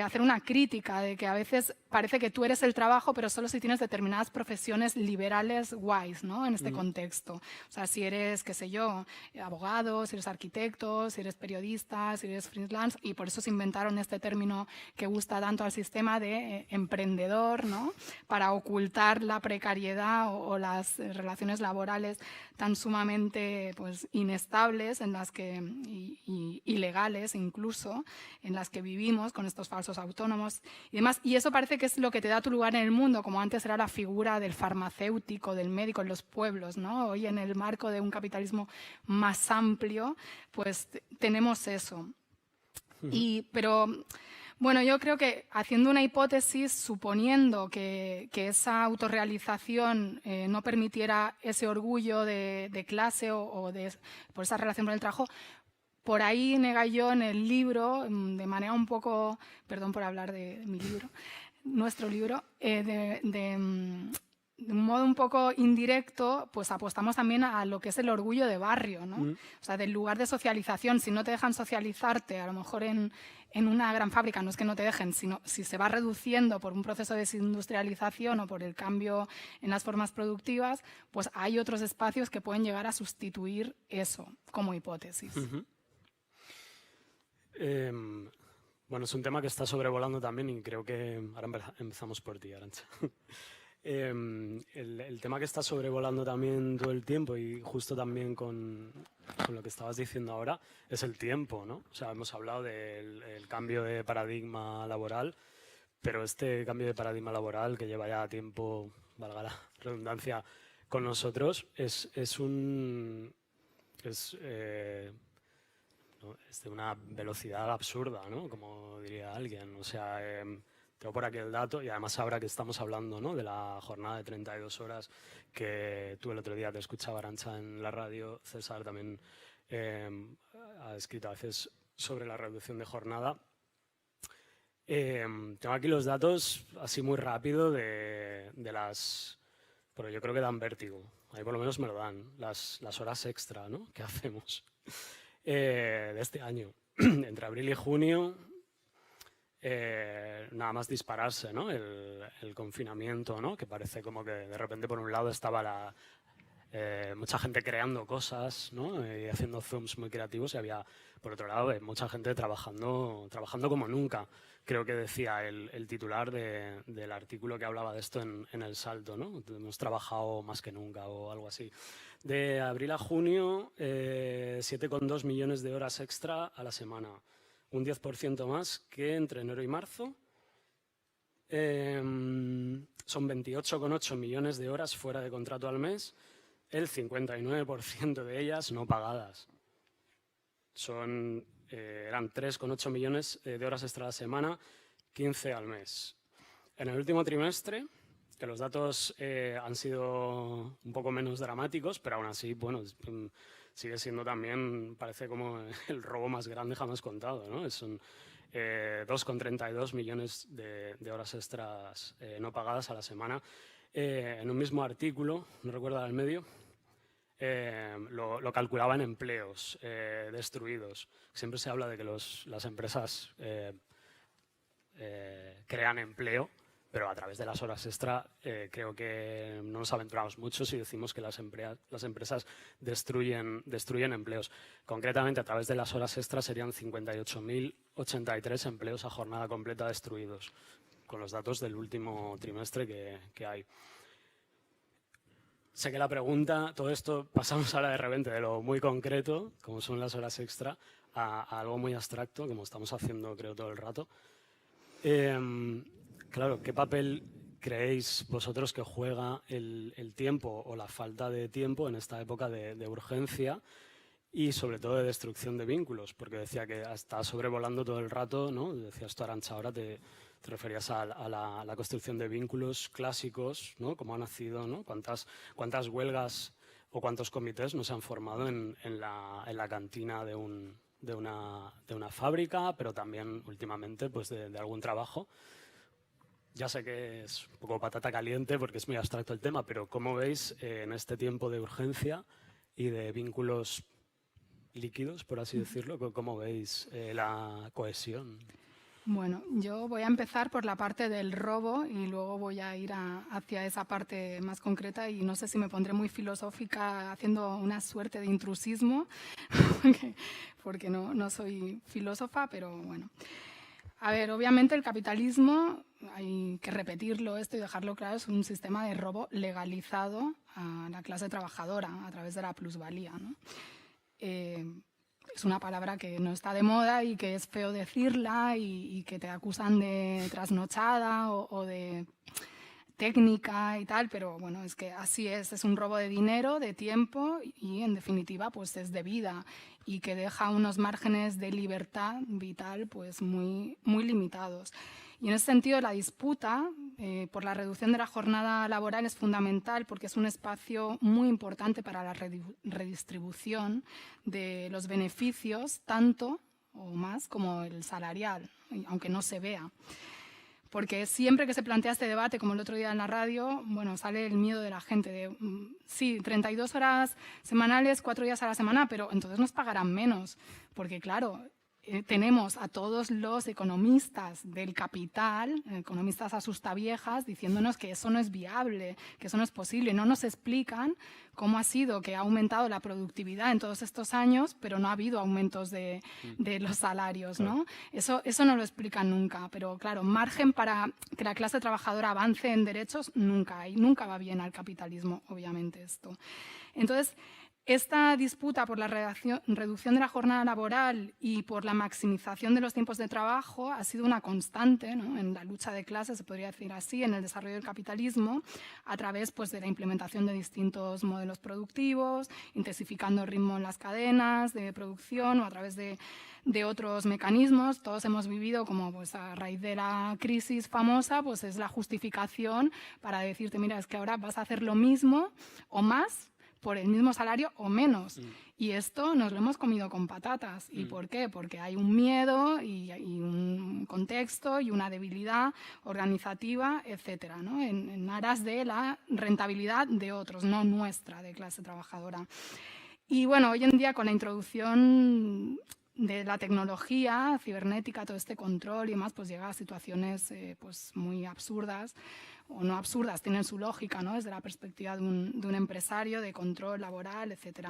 hacer una crítica de que a veces parece que tú eres el trabajo, pero solo si tienes determinadas profesiones liberales guays, ¿no? En este contexto. O sea, si eres, qué sé yo, abogado, si eres arquitecto, si eres periodista, si eres freelance, y por eso se inventaron este término que gusta tanto al sistema de emprendedor, ¿no? Para ocultar la precariedad o las relaciones laborales tan sumamente pues, inestables en las que, y ilegales incluso, en las que vivimos con estos falsos autónomos y demás. Y eso parece que es lo que te da tu lugar en el mundo, como antes era la figura del farmacéutico, del médico en los pueblos, ¿no? Hoy en el marco de un capitalismo más amplio, pues tenemos eso. Pero bueno, yo creo que haciendo una hipótesis, suponiendo que esa autorrealización no permitiera ese orgullo de clase o por esa relación con el trabajo, por ahí nega yo en el libro, de manera un poco, perdón por hablar de mi libro, nuestro libro, de un modo un poco indirecto, pues apostamos también a lo que es el orgullo de barrio, ¿no? O sea, del lugar de socialización. Si no te dejan socializarte, a lo mejor en una gran fábrica, no es que no te dejen, sino si se va reduciendo por un proceso de desindustrialización o por el cambio en las formas productivas, pues hay otros espacios que pueden llegar a sustituir eso como hipótesis. Bueno, es un tema que está sobrevolando también y creo que ahora empezamos por ti, Arantxa. El tema que está sobrevolando también todo el tiempo y justo también con lo que estabas diciendo ahora es el tiempo, ¿no? O sea, hemos hablado del cambio de paradigma laboral, pero este cambio de paradigma laboral que lleva ya tiempo, valga la redundancia, con nosotros es de una velocidad absurda, ¿no? Como diría alguien. O sea, tengo por aquí el dato y además ahora que estamos hablando, ¿no? De la jornada de 32 horas que tú el otro día te escuchaba, Arantxa, en la radio. César también ha escrito a veces sobre la reducción de jornada. Tengo aquí los datos así muy rápido de las... Pero yo creo que dan vértigo. Ahí por lo menos me lo dan. Las horas extra, ¿no? Que hacemos. De este año, entre abril y junio, nada más dispararse, ¿no? El confinamiento, ¿no? Que parece como que de repente por un lado estaba mucha gente creando cosas, ¿no? Y haciendo zooms muy creativos, y había, por otro lado, mucha gente trabajando como nunca. Creo que decía el titular del artículo que hablaba de esto en El Salto, ¿no? Hemos trabajado más que nunca o algo así. De abril a junio, 7,2 millones de horas extra a la semana, un 10% más que entre enero y marzo. Son 28,8 millones de horas fuera de contrato al mes, el 59% de ellas no pagadas. Eran 3,8 millones de horas extra a la semana, 15 al mes. En el último trimestre, que los datos han sido un poco menos dramáticos, pero aún así, bueno, sigue siendo también, parece como el robo más grande jamás contado, ¿no? Son 2,32 millones de horas extras no pagadas a la semana. En un mismo artículo, no recuerdo del medio, lo calculaba en empleos destruidos. Siempre se habla de que las empresas crean empleo, pero a través de las horas extra creo que no nos aventuramos mucho si decimos que las empresas destruyen empleos. Concretamente, a través de las horas extra serían 58.083 empleos a jornada completa destruidos, con los datos del último trimestre que hay. Sé que la pregunta, todo esto, pasamos ahora de repente de lo muy concreto, como son las horas extra, a algo muy abstracto, como estamos haciendo creo todo el rato. Claro, ¿qué papel creéis vosotros que juega el tiempo o la falta de tiempo en esta época de urgencia y sobre todo de destrucción de vínculos? Porque decía que está sobrevolando todo el rato, ¿no? Decías tú, Arantxa, ahora te referías a la construcción de vínculos clásicos, ¿no? Cómo ha nacido, ¿no? ¿Cuántas huelgas o cuántos comités no se han formado en la cantina de una fábrica, pero también últimamente pues de algún trabajo? Ya sé que es un poco patata caliente porque es muy abstracto el tema, pero ¿cómo veis en este tiempo de urgencia y de vínculos líquidos, por así decirlo, cómo veis la cohesión? Bueno, yo voy a empezar por la parte del robo y luego voy a ir hacia esa parte más concreta, y no sé si me pondré muy filosófica haciendo una suerte de intrusismo, porque no soy filósofa, pero bueno. A ver, obviamente el capitalismo, hay que repetirlo esto y dejarlo claro, es un sistema de robo legalizado a la clase trabajadora a través de la plusvalía, ¿no? Es una palabra que no está de moda y que es feo decirla y que te acusan de trasnochada o de técnica y tal, pero bueno, es que así es un robo de dinero, de tiempo y en definitiva pues es de vida, y que deja unos márgenes de libertad vital pues muy, muy limitados. Y en ese sentido la disputa por la reducción de la jornada laboral es fundamental, porque es un espacio muy importante para la redistribución de los beneficios, tanto o más como el salarial, aunque no se vea. Porque siempre que se plantea este debate, como el otro día en la radio, bueno, sale el miedo de la gente de, sí, 32 horas semanales, 4 días a la semana, pero entonces nos pagarán menos. Porque claro, tenemos a todos los economistas del capital, economistas asustaviejas, diciéndonos que eso no es viable, que eso no es posible. No nos explican cómo ha sido que ha aumentado la productividad en todos estos años, pero no ha habido aumentos de los salarios, ¿no? Eso no lo explican nunca. Pero claro, margen para que la clase trabajadora avance en derechos nunca hay. Nunca va bien al capitalismo, obviamente, esto. Entonces, esta disputa por la reducción de la jornada laboral y por la maximización de los tiempos de trabajo ha sido una constante, ¿no?, en la lucha de clases, se podría decir así, en el desarrollo del capitalismo, a través pues, de la implementación de distintos modelos productivos, intensificando el ritmo en las cadenas de producción o a través de otros mecanismos. Todos hemos vivido, como pues, a raíz de la crisis famosa, pues es la justificación para decirte, mira, es que ahora vas a hacer lo mismo o más por el mismo salario o menos. Y esto nos lo hemos comido con patatas. ¿Y por qué? Porque hay un miedo y un contexto y una debilidad organizativa, etcétera, ¿no? En aras de la rentabilidad de otros, no nuestra, de clase trabajadora. Y bueno, hoy en día con la introducción de la tecnología cibernética, todo este control y demás, pues llega a situaciones pues muy absurdas. o no absurdas, tienen su lógica, ¿no? Desde la perspectiva de un empresario, de control laboral, etc.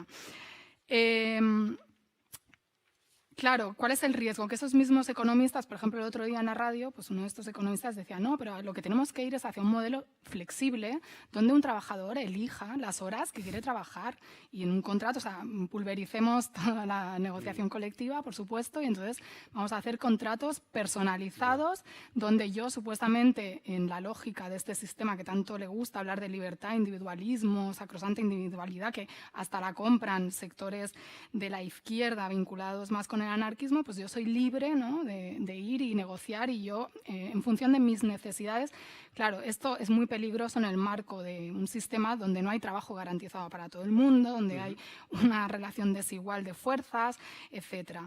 Claro, ¿cuál es el riesgo? Que esos mismos economistas, por ejemplo, el otro día en la radio, pues uno de estos economistas decía, no, pero lo que tenemos que ir es hacia un modelo flexible donde un trabajador elija las horas que quiere trabajar y en un contrato, o sea, pulvericemos toda la negociación colectiva, por supuesto, y entonces vamos a hacer contratos personalizados donde yo, supuestamente, en la lógica de este sistema que tanto le gusta hablar de libertad, individualismo, sacrosanta individualidad, que hasta la compran sectores de la izquierda vinculados más con el anarquismo, pues yo soy libre, ¿no?, de ir y negociar y yo, en función de mis necesidades. Claro, esto es muy peligroso en el marco de un sistema donde no hay trabajo garantizado para todo el mundo, donde hay una relación desigual de fuerzas, etc.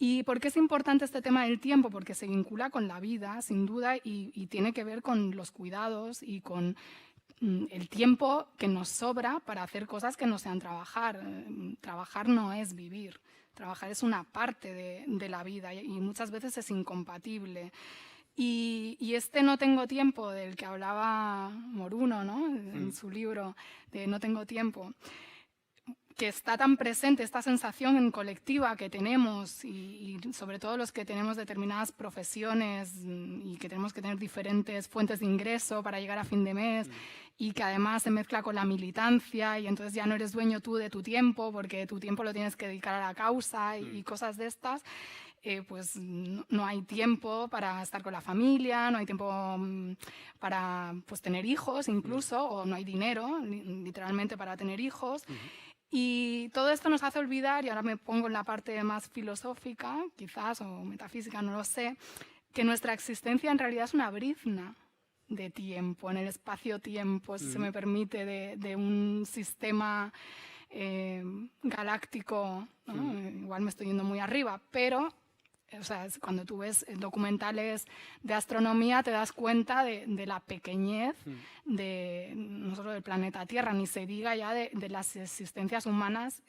¿Y por qué es importante este tema del tiempo? Porque se vincula con la vida, sin duda, y tiene que ver con los cuidados y con el tiempo que nos sobra para hacer cosas que no sean trabajar. Trabajar no es vivir. Trabajar es una parte de la vida y muchas veces es incompatible. Y este no tengo tiempo del que hablaba Moruno, ¿no?, en su libro de No tengo tiempo, que está tan presente, esta sensación colectiva que tenemos y sobre todo los que tenemos determinadas profesiones y que tenemos que tener diferentes fuentes de ingreso para llegar a fin de mes y que además se mezcla con la militancia y entonces ya no eres dueño tú de tu tiempo porque tu tiempo lo tienes que dedicar a la causa y cosas de estas. Pues no hay tiempo para estar con la familia, no hay tiempo para pues, tener hijos incluso, o no hay dinero literalmente para tener hijos. Y todo esto nos hace olvidar, y ahora me pongo en la parte más filosófica, quizás, o metafísica, no lo sé, que nuestra existencia en realidad es una brizna de tiempo, en el espacio-tiempo, si se me permite, de un sistema galáctico, ¿no? Igual me estoy yendo muy arriba, pero o sea, cuando tú ves documentales de astronomía te das cuenta de la pequeñez de no solo del planeta Tierra, ni se diga ya de las existencias humanas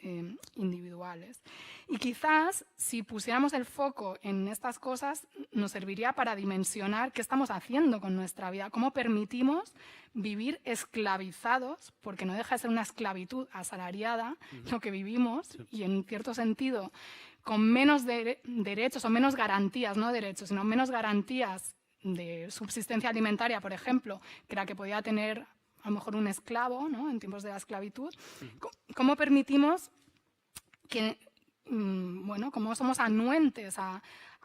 individuales. Y quizás si pusiéramos el foco en estas cosas nos serviría para dimensionar qué estamos haciendo con nuestra vida, cómo permitimos vivir esclavizados, porque no deja de ser una esclavitud asalariada lo que vivimos y en cierto sentido con menos derechos o menos garantías, no derechos, sino menos garantías de subsistencia alimentaria, por ejemplo, que la que podía tener a lo mejor un esclavo, ¿no?, en tiempos de la esclavitud. ¿Cómo permitimos que, bueno, cómo somos anuentes a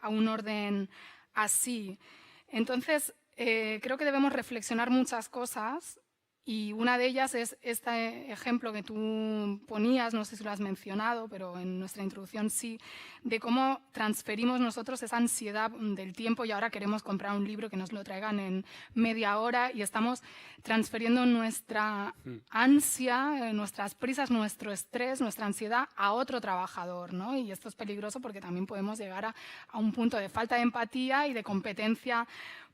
un orden así? Entonces, creo que debemos reflexionar muchas cosas. Y una de ellas es este ejemplo que tú ponías, no sé si lo has mencionado, pero en nuestra introducción sí, de cómo transferimos nosotros esa ansiedad del tiempo y ahora queremos comprar un libro que nos lo traigan en media hora y estamos transfiriendo nuestra ansia, nuestras prisas, nuestro estrés, nuestra ansiedad a otro trabajador, ¿no? Y esto es peligroso porque también podemos llegar a un punto de falta de empatía y de competencia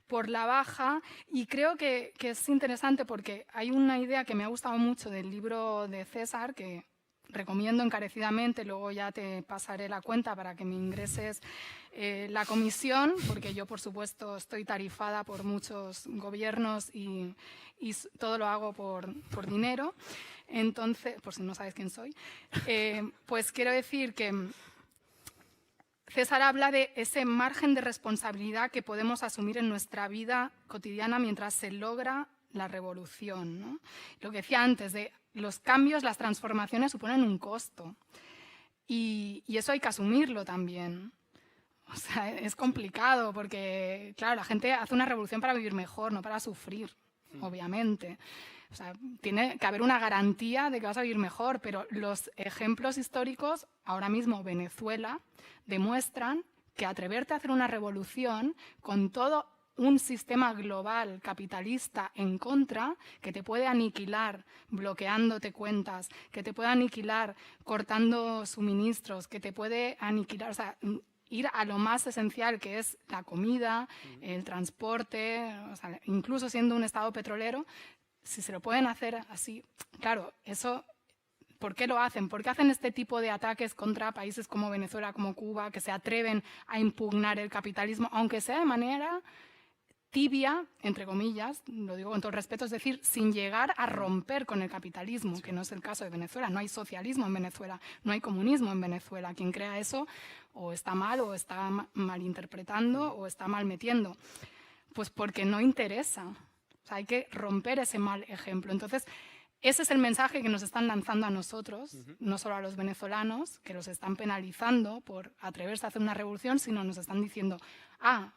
por la baja, y creo que es interesante porque hay una idea que me ha gustado mucho del libro de César, que recomiendo encarecidamente, luego ya te pasaré la cuenta para que me ingreses la comisión, porque yo, por supuesto, estoy tarifada por muchos gobiernos y todo lo hago por dinero. Entonces, por si no sabes quién soy, pues quiero decir que César habla de ese margen de responsabilidad que podemos asumir en nuestra vida cotidiana mientras se logra la revolución, ¿no? Lo que decía antes, de los cambios, las transformaciones suponen un costo y eso hay que asumirlo también. O sea, es complicado porque, claro, la gente hace una revolución para vivir mejor, no para sufrir, obviamente. O sea, tiene que haber una garantía de que vas a vivir mejor, pero los ejemplos históricos, ahora mismo Venezuela, demuestran que atreverte a hacer una revolución con todo un sistema global capitalista en contra, que te puede aniquilar bloqueándote cuentas, que te puede aniquilar cortando suministros, que te puede aniquilar, o sea, ir a lo más esencial que es la comida, el transporte, o sea, incluso siendo un estado petrolero, si se lo pueden hacer así, claro, eso, ¿por qué lo hacen? ¿Por qué hacen este tipo de ataques contra países como Venezuela, como Cuba, que se atreven a impugnar el capitalismo, aunque sea de manera tibia, entre comillas, lo digo con todo el respeto, es decir, sin llegar a romper con el capitalismo, que no es el caso de Venezuela. No hay socialismo en Venezuela, no hay comunismo en Venezuela. Quien crea eso o está mal, o está malinterpretando, o está mal metiendo. Pues porque no interesa. O sea, hay que romper ese mal ejemplo. Entonces, ese es el mensaje que nos están lanzando a nosotros, no solo a los venezolanos, que los están penalizando por atreverse a hacer una revolución, sino nos están diciendo,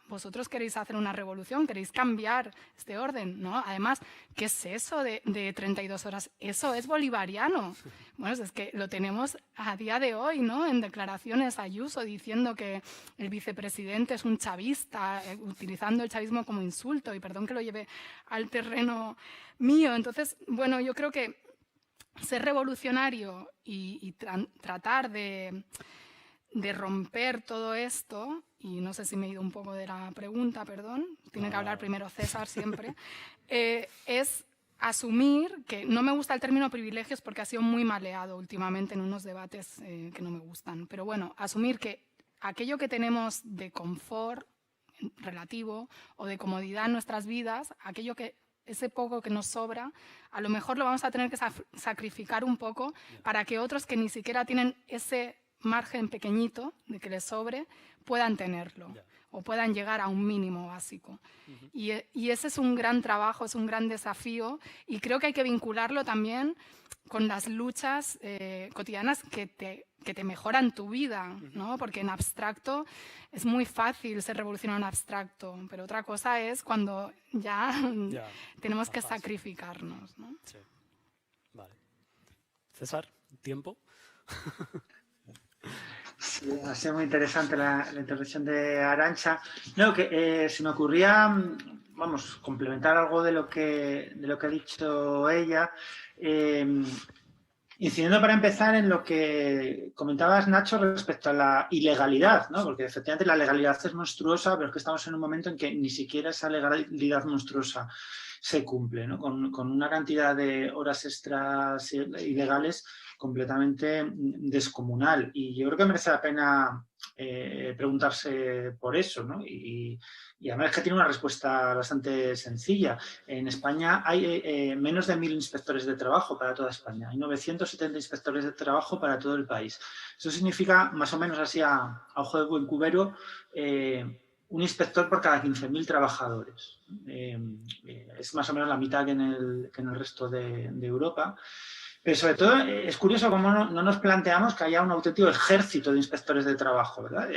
vosotros queréis hacer una revolución, queréis cambiar este orden, ¿no? Además, ¿qué es eso de 32 horas? Eso es bolivariano. Bueno, es que lo tenemos a día de hoy, ¿no? En declaraciones Ayuso diciendo que el vicepresidente es un chavista, utilizando el chavismo como insulto, y perdón que lo lleve al terreno mío. Entonces, bueno, yo creo que ser revolucionario y tratar de romper todo esto, y no sé si me he ido un poco de la pregunta, perdón, tiene que hablar primero César siempre, es asumir que no me gusta el término privilegios porque ha sido muy maleado últimamente en unos debates que no me gustan, pero bueno, asumir que aquello que tenemos de confort relativo o de comodidad en nuestras vidas, aquello que ese poco que nos sobra, a lo mejor lo vamos a tener que sacrificar un poco para que otros que ni siquiera tienen ese margen pequeñito de que les sobre puedan tenerlo o puedan llegar a un mínimo básico. Y ese es un gran trabajo, es un gran desafío, y creo que hay que vincularlo también con las luchas cotidianas que te mejoran tu vida, ¿no? Porque en abstracto es muy fácil ser revolucionario en abstracto, pero otra cosa es cuando ya tenemos que sacrificarnos, ¿no? Sí. Vale. César, ¿tiempo? Sí, ha sido muy interesante la intervención de Arantxa. No, que se me ocurría, vamos, complementar algo de lo que ha dicho ella, incidiendo para empezar en lo que comentabas, Nacho, respecto a la ilegalidad, ¿no? Porque efectivamente la legalidad es monstruosa, pero es que estamos en un momento en que ni siquiera esa legalidad monstruosa se cumple, ¿no? Con una cantidad de horas extras ilegales completamente descomunal. Y yo creo que merece la pena preguntarse por eso, ¿no? Y además es que tiene una respuesta bastante sencilla. En España hay menos de 1.000 inspectores de trabajo para toda España. Hay 970 inspectores de trabajo para todo el país. Eso significa, más o menos así a ojo de buen cubero, un inspector por cada 15.000 trabajadores. Es más o menos la mitad que en el resto de Europa. Pero sobre todo es curioso cómo no nos planteamos que haya un auténtico ejército de inspectores de trabajo, ¿verdad?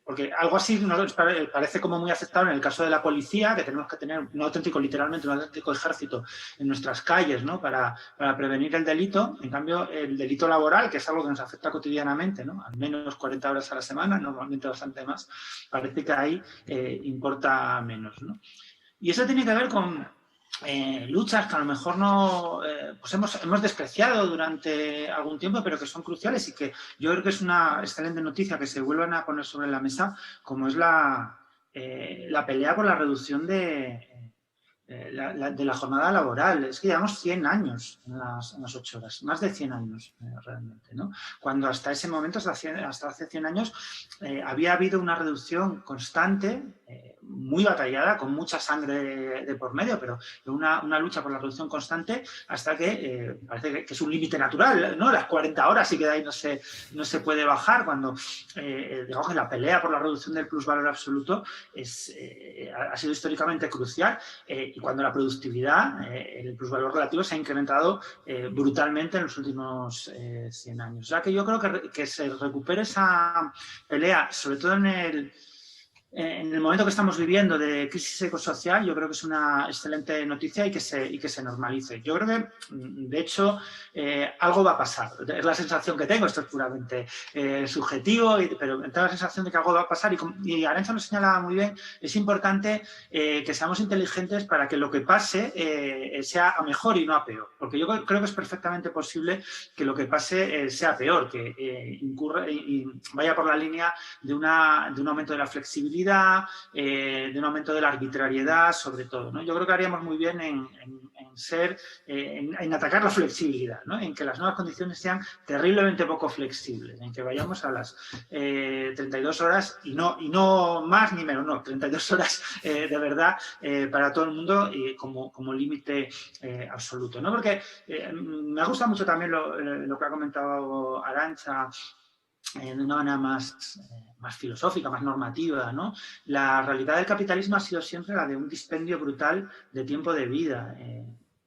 Porque algo así nos parece como muy aceptable en el caso de la policía, que tenemos que tener literalmente un auténtico ejército en nuestras calles, ¿no? Para prevenir el delito. En cambio, el delito laboral, que es algo que nos afecta cotidianamente, ¿no? Al menos 40 horas a la semana, normalmente bastante más, parece que ahí importa menos, ¿no? Y eso tiene que ver con luchas que a lo mejor no pues hemos despreciado durante algún tiempo, pero que son cruciales y que yo creo que es una excelente noticia que se vuelvan a poner sobre la mesa, como es la pelea por la reducción de la jornada laboral. Es que llevamos 100 años en las 8 horas, más de 100 años realmente, ¿no? Cuando hasta ese momento, hasta hace 100 años, había habido una reducción constante, muy batallada, con mucha sangre de por medio, pero una lucha por la reducción constante hasta que parece que es un límite natural, ¿no? Las 40 horas y que de ahí no se puede bajar, cuando digamos que la pelea por la reducción del plusvalor absoluto ha sido históricamente crucial, y cuando la productividad, el plusvalor relativo se ha incrementado brutalmente en los últimos 100 años. O sea que yo creo que se recupere esa pelea, sobre todo en el momento que estamos viviendo de crisis ecosocial, yo creo que es una excelente noticia y que se normalice. Yo creo que, de hecho, algo va a pasar. Es la sensación que tengo, esto es puramente subjetivo, pero tengo la sensación de que algo va a pasar y Arantxa lo señalaba muy bien, es importante que seamos inteligentes para que lo que pase sea a mejor y no a peor. Porque yo creo que es perfectamente posible que lo que pase sea peor, que incurra y vaya por la línea de un aumento de la flexibilidad flexibilidad, de un aumento de la arbitrariedad, sobre todo, ¿no? Yo creo que haríamos muy bien en atacar la flexibilidad, ¿no? En que las nuevas condiciones sean terriblemente poco flexibles, en que vayamos a las 32 horas y no más ni menos, no, 32 horas de verdad para todo el mundo y como límite absoluto, ¿no? Porque me gusta mucho también lo que ha comentado Arantxa de una manera más filosófica, más normativa, ¿no? La realidad del capitalismo ha sido siempre la de un dispendio brutal de tiempo de vida.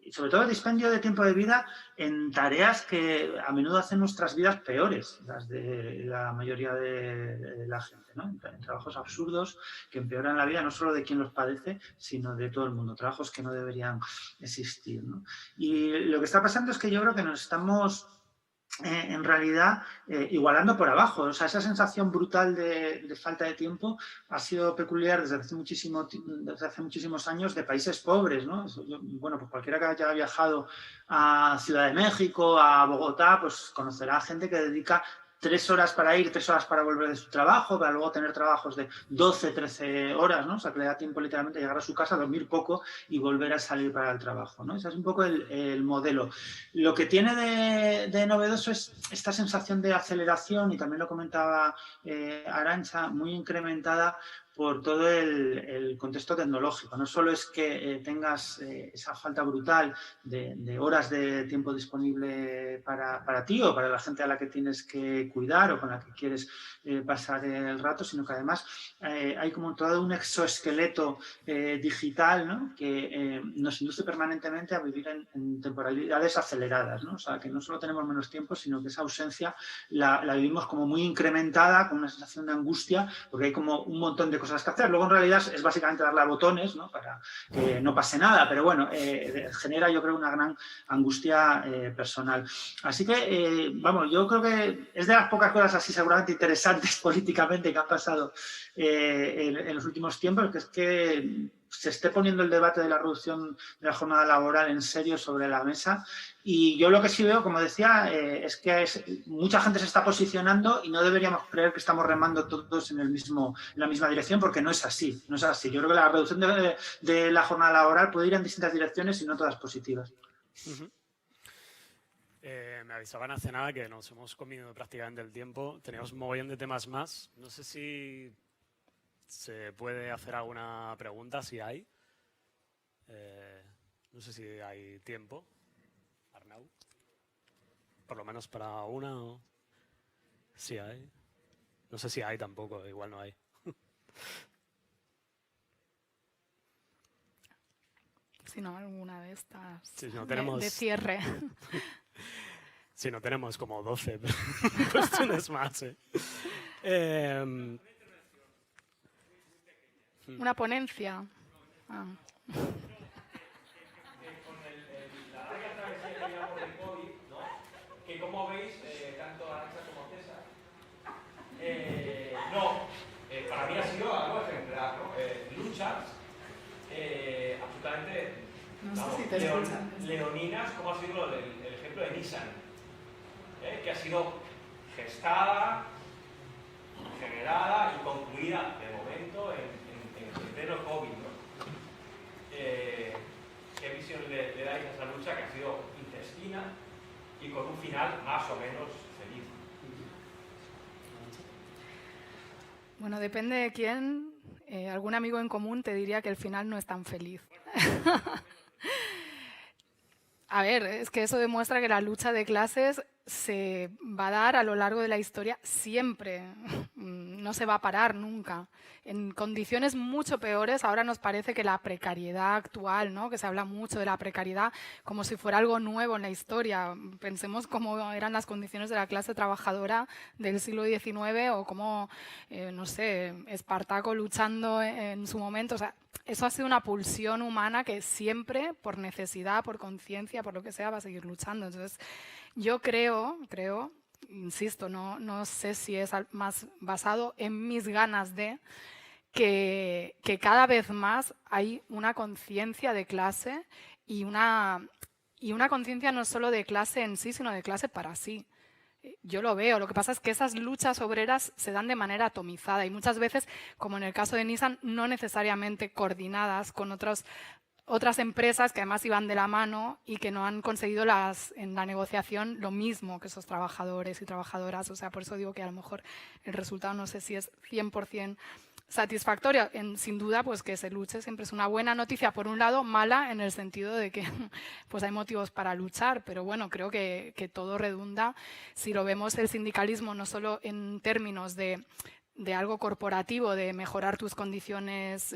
Y sobre todo el dispendio de tiempo de vida en tareas que a menudo hacen nuestras vidas peores, las de la mayoría de la gente, ¿no? En trabajos absurdos que empeoran la vida no solo de quien los padece, sino de todo el mundo, trabajos que no deberían existir, ¿no? Y lo que está pasando es que yo creo que nos estamos en realidad igualando por abajo. O sea, esa sensación brutal de falta de tiempo ha sido peculiar desde hace muchísimos años de países pobres, ¿no? Bueno, pues cualquiera que haya viajado a Ciudad de México, a Bogotá, pues conocerá a gente que dedica 3 horas para ir, 3 horas para volver de su trabajo, para luego tener trabajos de 12, 13 horas, ¿no? O sea, que le da tiempo literalmente a llegar a su casa, dormir poco y volver a salir para el trabajo, ¿no? Ese es un poco el modelo. Lo que tiene de novedoso es esta sensación de aceleración, y también lo comentaba Arantxa, muy incrementada por todo el contexto tecnológico. No solo es que tengas esa falta brutal de horas de tiempo disponible para ti o para la gente a la que tienes que cuidar o con la que quieres pasar el rato, sino que además hay como todo un exoesqueleto digital, ¿no? Que nos induce permanentemente a vivir en temporalidades aceleradas, ¿no? O sea, que no solo tenemos menos tiempo, sino que esa ausencia la vivimos como muy incrementada, con una sensación de angustia, porque hay como un montón de cosas que hacer. Luego, en realidad, es básicamente darle a botones, ¿no? Para que no pase nada, pero bueno, genera, yo creo, una gran angustia personal. Así que, vamos, yo creo que es de las pocas cosas así seguramente interesantes políticamente que han pasado en los últimos tiempos, que es que se esté poniendo el debate de la reducción de la jornada laboral en serio sobre la mesa. Y yo lo que sí veo, como decía, es que mucha gente se está posicionando y no deberíamos creer que estamos remando todos en la misma dirección, porque no es así, no es así. Yo creo que la reducción de la jornada laboral puede ir en distintas direcciones y no todas positivas. Me avisaban hace nada que nos hemos comido prácticamente el tiempo. Teníamos un mogollón de temas más. No sé si se puede hacer alguna pregunta, si hay. No sé si hay tiempo. Arnau. Por lo menos para una. O... Sí hay. No sé si hay tampoco, igual no hay. Si no, alguna de estas Sí, no tenemos... de cierre. Sí, no tenemos como 12 cuestiones más. Una ponencia. Ah. La larga travesía que llevamos del COVID, ¿no? Que como veis, tanto Arantxa como César, para mí ha sido algo ejemplar, ¿no? Luchas absolutamente leoninas, como ha sido el ejemplo de Nissan, que ha sido gestada, generada y concluida de momento en pleno COVID, ¿no? ¿Qué visión le dais a esa lucha que ha sido intestina y con un final más o menos feliz? Bueno, depende de quién. Algún amigo en común te diría que el final no es tan feliz. A ver, es que eso demuestra que la lucha de clases se va a dar a lo largo de la historia siempre, no se va a parar nunca. En condiciones mucho peores, ahora nos parece que la precariedad actual, ¿no? Que se habla mucho de la precariedad como si fuera algo nuevo en la historia. Pensemos cómo eran las condiciones de la clase trabajadora del siglo XIX o cómo, no sé, Espartaco luchando en su momento. O sea, eso ha sido una pulsión humana que siempre, por necesidad, por conciencia, por lo que sea, va a seguir luchando. Entonces, yo creo, insisto, no sé si es más basado en mis ganas de que cada vez más hay una conciencia de clase y una conciencia no solo de clase en sí, sino de clase para sí. yo lo veo. Lo que pasa es que esas luchas obreras se dan de manera atomizada y muchas veces, como en el caso de Nissan, no necesariamente coordinadas con otras empresas que además iban de la mano y que no han conseguido en la negociación lo mismo que esos trabajadores y trabajadoras. O sea, por eso digo que a lo mejor el resultado no sé si es 100% satisfactorio. Sin duda, pues que se luche siempre es una buena noticia, por un lado, mala en el sentido de que pues hay motivos para luchar, pero bueno, creo que todo redunda, si lo vemos el sindicalismo no solo en términos de algo corporativo, de mejorar tus condiciones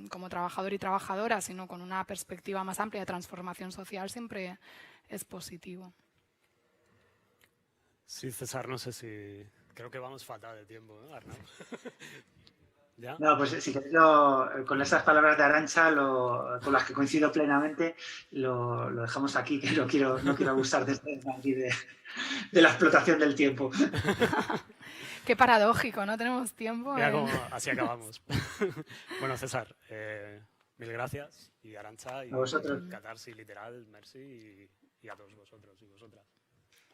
como trabajador y trabajadora, sino con una perspectiva más amplia de transformación social, siempre es positivo. Sí, César, no sé si... Creo que vamos fatal de tiempo, ¿eh, Arnau? ¿Ya? No, pues si queréis, con esas palabras de Arantxa, con las que coincido plenamente, lo dejamos aquí, que no quiero abusar de la explotación del tiempo. Qué paradójico, no tenemos tiempo. Mira cómo así acabamos. Bueno, César, mil gracias. Y Arantxa, y A vosotros. Catarsis Literal, merci, y a todos vosotros y vosotras.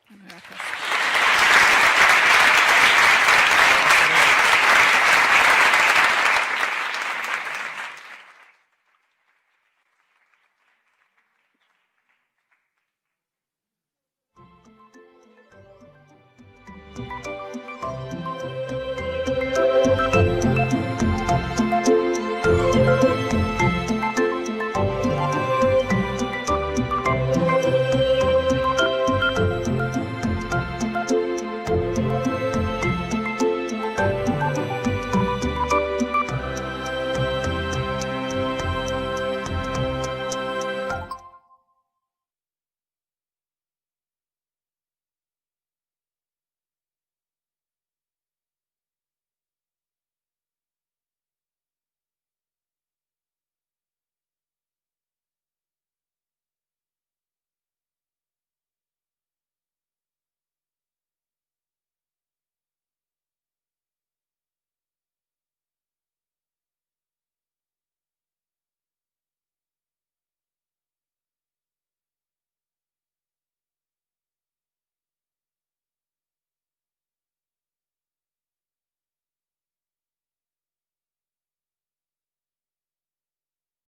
Gracias.